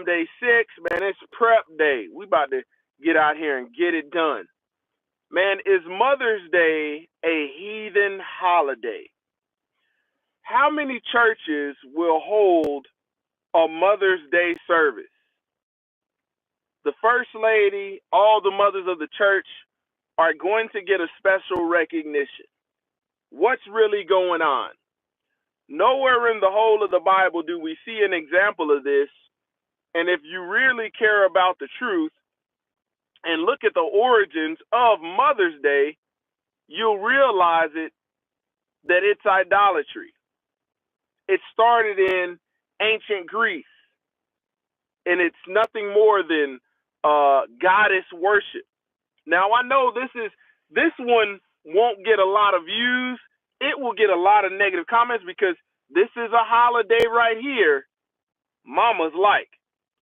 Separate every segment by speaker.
Speaker 1: Day 6, man, it's prep day. We about to get out here and get it done. Man, is Mother's Day a heathen holiday? How many churches will hold a Mother's Day service? The First Lady, all the mothers of the church are going to get a special recognition. What's really going on? Nowhere in the whole of the Bible do we see an example of this. And if you really care about the truth and look at the origins of Mother's Day, you'll realize that it's idolatry. It started in ancient Greece, and it's nothing more than goddess worship. Now, I know this one won't get a lot of views. It will get a lot of negative comments because this is a holiday right here mamas like.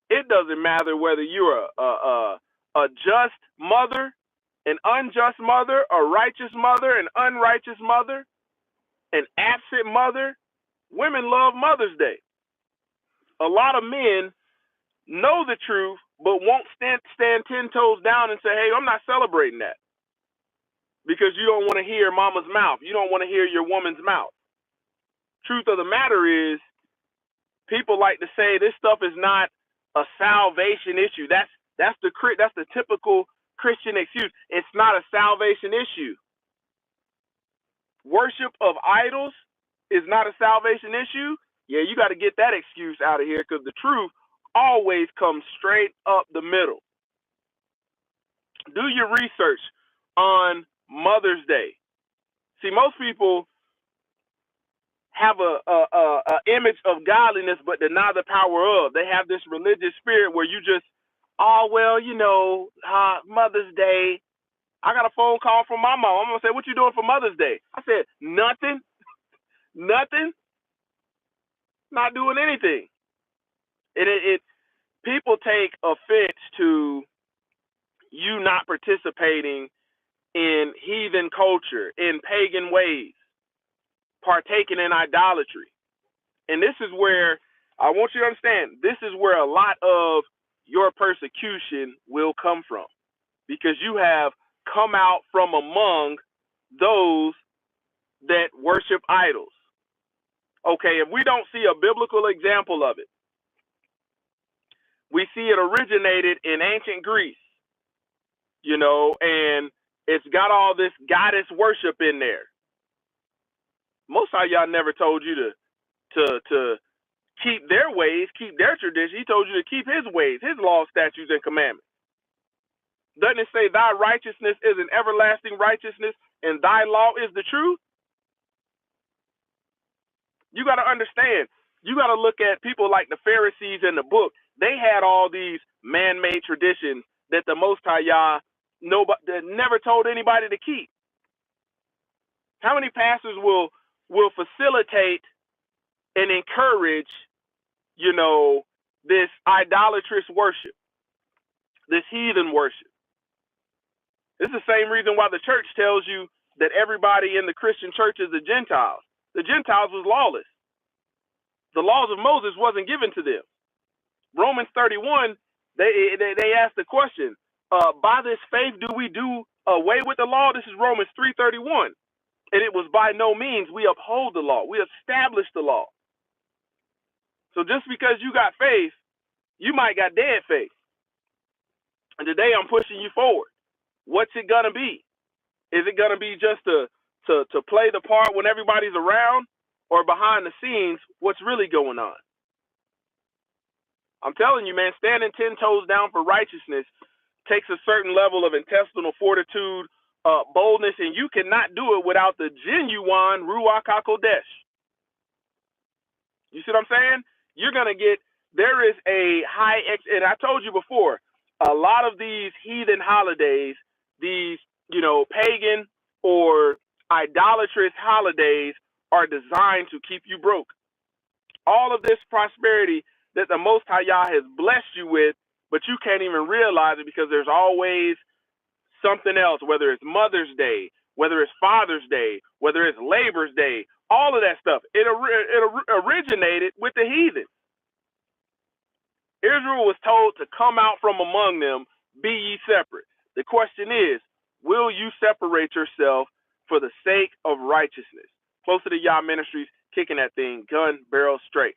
Speaker 1: It doesn't matter whether you're a just mother, an unjust mother, a righteous mother, an unrighteous mother, an absent mother. Women love Mother's Day. A lot of men know the truth, but won't stand 10 toes down and say, hey, I'm not celebrating that. Because you don't want to hear mama's mouth. You don't want to hear your woman's mouth. Truth of the matter is, people like to say this stuff is not a salvation issue. That's the typical Christian excuse. It's not a salvation issue. Worship of idols is not a salvation issue. Yeah, you got to get that excuse out of here because the truth always comes straight up the middle. Do your research on Mother's Day. See, most people have a image of godliness but deny the power of. They have this religious spirit where you just, Mother's Day. I got a phone call from my mom. I'm going to say, what you doing for Mother's Day? I said, nothing. Nothing. Not doing anything. People take offense to you not participating in heathen culture, in pagan ways, partaking in idolatry. And this is where I want you to understand, this is where a lot of your persecution will come from, because you have come out from among those that worship idols. Okay, if we don't see a biblical example of it, we see it originated in ancient Greece, and it's got all this goddess worship in there. Most of y'all never told you to keep their ways, keep their tradition. He told you to keep his ways, his laws, statutes, and commandments. Doesn't it say thy righteousness is an everlasting righteousness and thy law is the truth? You got to understand. You got to look at people like the Pharisees in the book. They had all these man-made traditions that the Most High Yah that never told anybody to keep. How many pastors will facilitate and encourage, this idolatrous worship, this heathen worship? This is the same reason why the church tells you that everybody in the Christian church is the Gentiles. The Gentiles was lawless. The laws of Moses wasn't given to them. Romans 31, they asked the question, by this faith do we do away with the law? This is Romans 3:31. And it was by no means we uphold the law. We establish the law. So just because you got faith, you might got dead faith. And today I'm pushing you forward. What's it going to be? Is it going to be just to play the part when everybody's around, or behind the scenes, what's really going on? I'm telling you, man, standing 10 toes down for righteousness takes a certain level of intestinal fortitude, boldness, and you cannot do it without the genuine Ruach HaKodesh. You see what I'm saying? You're going to there is a and I told you before, a lot of these heathen holidays, these, pagan or idolatrous holidays are designed to keep you broke. All of this prosperity that the Most High Yah has blessed you with, but you can't even realize it because there's always something else, whether it's Mother's Day, whether it's Father's Day, whether it's Labor's Day, all of that stuff. It originated with the heathen. Israel was told to come out from among them, be ye separate. The question is, will you separate yourself for the sake of righteousness? Closer to Yah Ministries, kicking that thing gun barrel straight.